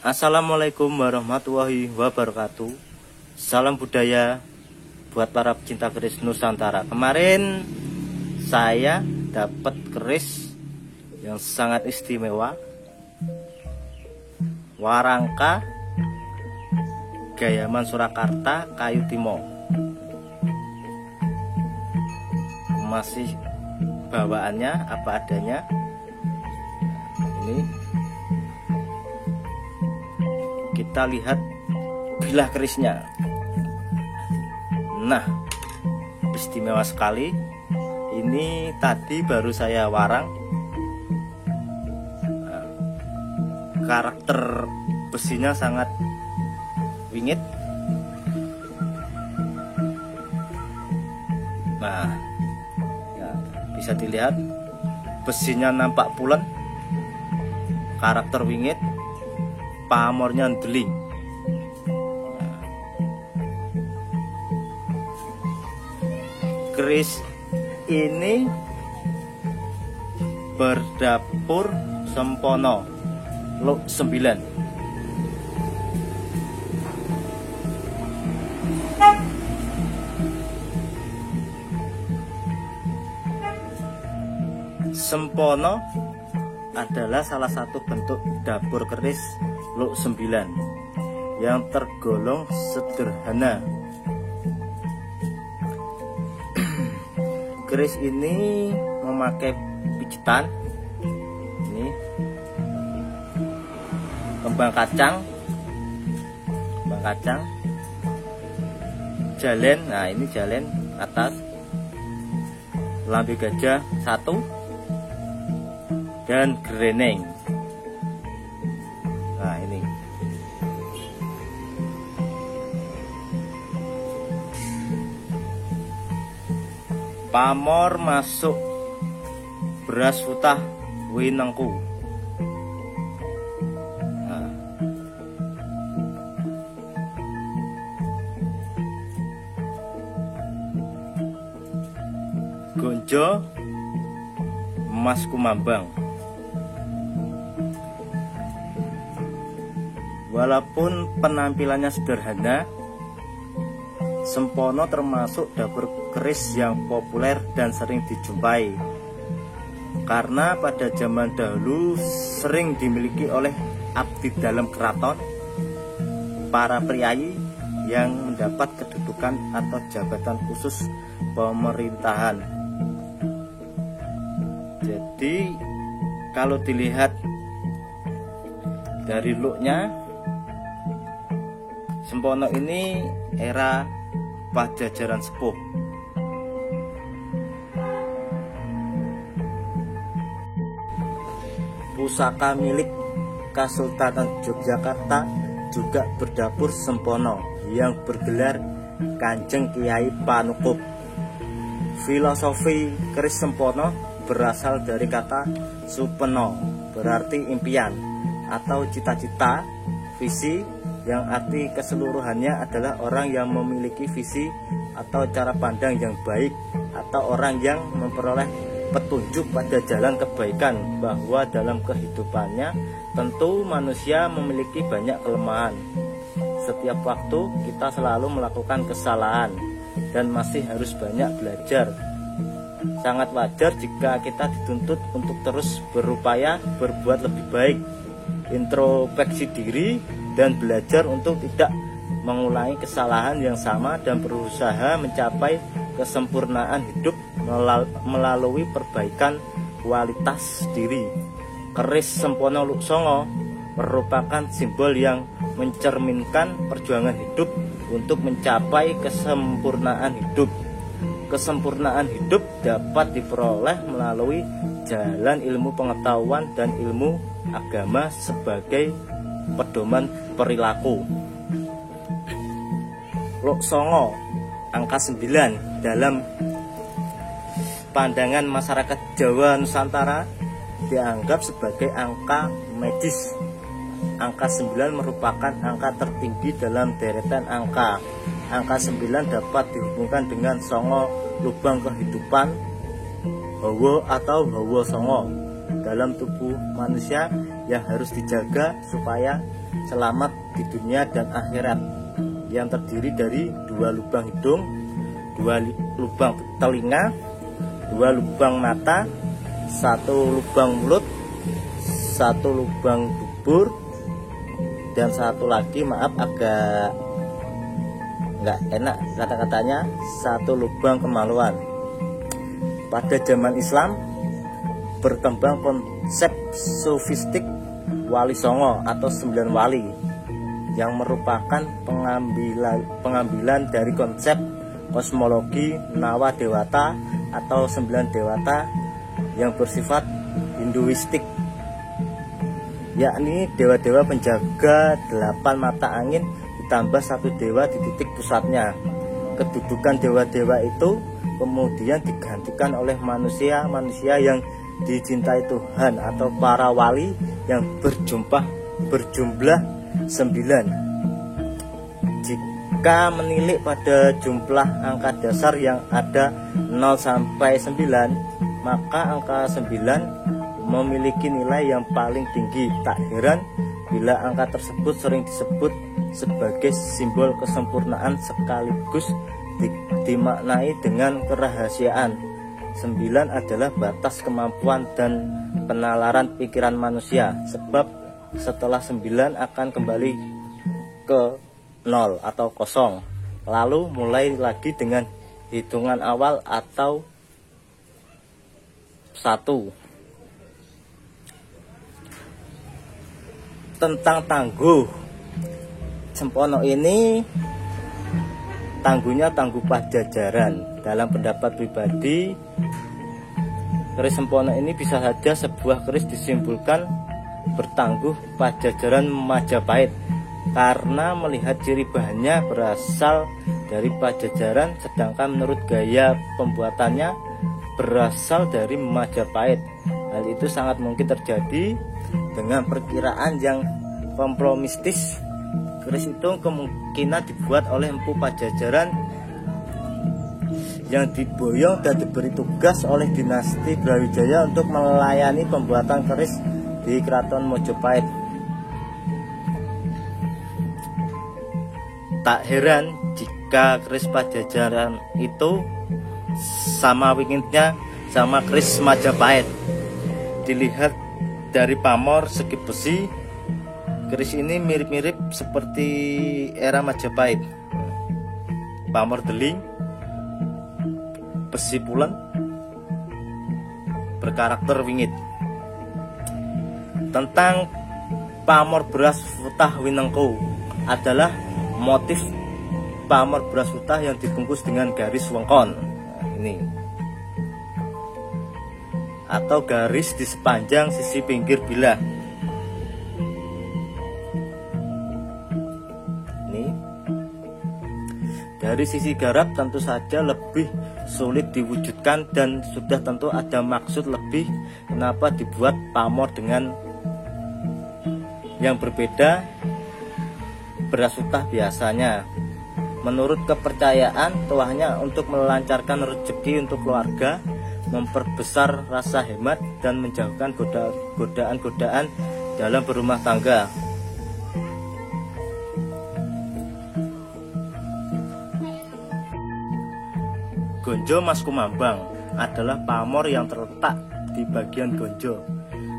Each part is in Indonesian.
Assalamualaikum warahmatullahi wabarakatuh. Salam budaya buat para pecinta keris Nusantara. Kemarin saya dapat keris yang sangat istimewa, warangka Gayaman Surakarta kayu timo. Masih bawaannya apa adanya. Ini kita lihat bilah kerisnya. Nah, istimewa sekali. Ini tadi baru saya warang. Karakter besinya sangat wingit. Nah, ya, bisa dilihat besinya nampak pulen, karakter wingit, pamornya deling. Keris ini berdapur sempono Luk 9. Sempono adalah salah satu bentuk dapur keris Luk 9 yang tergolong sederhana. Keris ini memakai pijitan, ini kembang kacang, jalen. Nah, ini jalen atas, lambe gajah 1, dan greneng. Nah, ini pamor masuk beras futah winengku. Nah, gonjo emas kumambang. Walaupun penampilannya sederhana, sempono termasuk dapur keris yang populer dan sering dijumpai, karena pada zaman dahulu sering dimiliki oleh abdi dalam keraton, para priayi yang mendapat kedudukan atau jabatan khusus pemerintahan. Jadi kalau dilihat dari looknya, sempono ini era Pajajaran sepuh. Pusaka milik Kesultanan Yogyakarta juga berdapur sempono yang bergelar Kanjeng Kiai Panukup. Filosofi keris sempono berasal dari kata supeno, berarti impian atau cita-cita, visi, yang arti keseluruhannya adalah orang yang memiliki visi atau cara pandang yang baik, atau orang yang memperoleh petunjuk pada jalan kebaikan, bahwa dalam kehidupannya tentu manusia memiliki banyak kelemahan. Setiap waktu kita selalu melakukan kesalahan dan masih harus banyak belajar. Sangat wajar jika kita dituntut untuk terus berupaya berbuat lebih baik, introspeksi diri, dan belajar untuk tidak mengulangi kesalahan yang sama, dan berusaha mencapai kesempurnaan hidup melalui perbaikan kualitas diri. Keris sempono Luk 9 merupakan simbol yang mencerminkan perjuangan hidup untuk mencapai kesempurnaan hidup. Kesempurnaan hidup dapat diperoleh melalui jalan ilmu pengetahuan dan ilmu agama sebagai pedoman perilaku. Luk 9, angka 9 dalam pandangan masyarakat Jawa Nusantara dianggap sebagai angka medis. Angka 9 merupakan angka tertinggi dalam deretan angka. Angka 9 dapat dihubungkan dengan songo lubang kehidupan, hawa atau hawa songo dalam tubuh manusia yang harus dijaga supaya selamat di dunia dan akhirat, yang terdiri dari 2 lubang hidung, 2 lubang telinga, 2 lubang mata, 1 lubang mulut, 1 lubang dubur, dan 1 lagi, maaf agak nggak enak kata-katanya, 1 lubang kemaluan. Pada zaman Islam berkembang konsep sofistik wali songo atau 9 wali, yang merupakan pengambilan dari konsep kosmologi Nawa Dewata atau 9 dewata yang bersifat hinduistik, yakni dewa-dewa penjaga 8 mata angin ditambah 1 dewa di titik pusatnya. Kedudukan dewa-dewa itu kemudian digantikan oleh manusia yang dicintai Tuhan atau para wali yang berjumlah 9. Jika menilik pada jumlah angka dasar yang ada 0 sampai 9, maka angka 9 memiliki nilai yang paling tinggi. Tak heran bila angka tersebut sering disebut sebagai simbol kesempurnaan sekaligus dimaknai dengan kerahasiaan. 9 adalah batas kemampuan dan penalaran pikiran manusia, sebab setelah 9 akan kembali ke 0 atau kosong, lalu mulai lagi dengan hitungan awal atau 1. Tentang tangguh Sempono ini, tangguhnya tangguh Pajajaran. Dalam pendapat pribadi, keris Sempono ini bisa saja sebuah keris disimpulkan bertangguh Pajajaran Majapahit, karena melihat ciri bahannya berasal dari Pajajaran, sedangkan menurut gaya pembuatannya berasal dari Majapahit. Hal itu sangat mungkin terjadi. Dengan perkiraan yang kompromistis, keris itu kemungkinan dibuat oleh Empu Pajajaran yang diboyong dan diberi tugas oleh dinasti Brawijaya untuk melayani pembuatan keris di Keraton Mojopahit. Tak heran jika keris Pajajaran itu sama wingitnya sama keris Majapahit. Dilihat dari pamor segi besi, keris ini mirip-mirip seperti era Majapahit. Pamor deling, besi pulen, berkarakter wingit. Tentang pamor beras futah winengko adalah motif pamor beras futah yang dibungkus dengan garis wengkon. Ini atau garis di sepanjang sisi pinggir bilah. Ini dari sisi garap tentu saja lebih sulit diwujudkan, dan sudah tentu ada maksud lebih kenapa dibuat pamor dengan yang berbeda beras futah biasanya. Menurut kepercayaan, tuahnya untuk melancarkan rezeki untuk keluarga, memperbesar rasa hemat, dan menjauhkan godaan-godaan dalam berumah tangga. Gonjo Mas Kumambang adalah pamor yang terletak di bagian gonjo.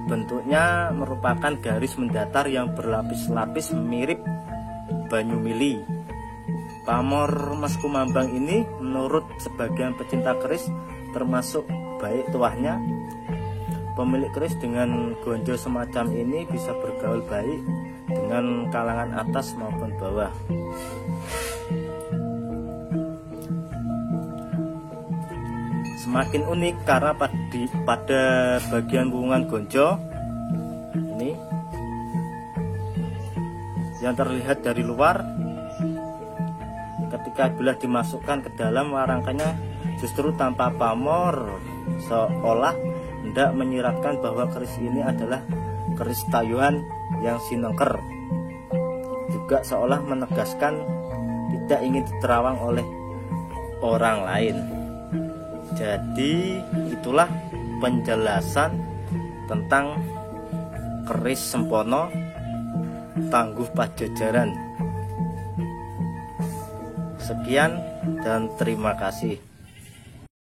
Bentuknya merupakan garis mendatar yang berlapis-lapis mirip banyu mili. Pamor Mas Kumambang ini menurut sebagian pecinta keris termasuk baik tuahnya. Pemilik keris dengan gonjo semacam ini bisa bergaul baik dengan kalangan atas maupun bawah. Semakin unik karena pada bagian hubungan gonjo ini yang terlihat dari luar, ketika bila dimasukkan ke dalam warangkanya justru tanpa pamor, seolah hendak menyiratkan bahwa keris ini adalah keris tayuhan yang sinengker. Juga seolah menegaskan tidak ingin diterawang oleh orang lain. Jadi itulah penjelasan tentang keris Sempono tangguh Pajajaran. Sekian dan terima kasih.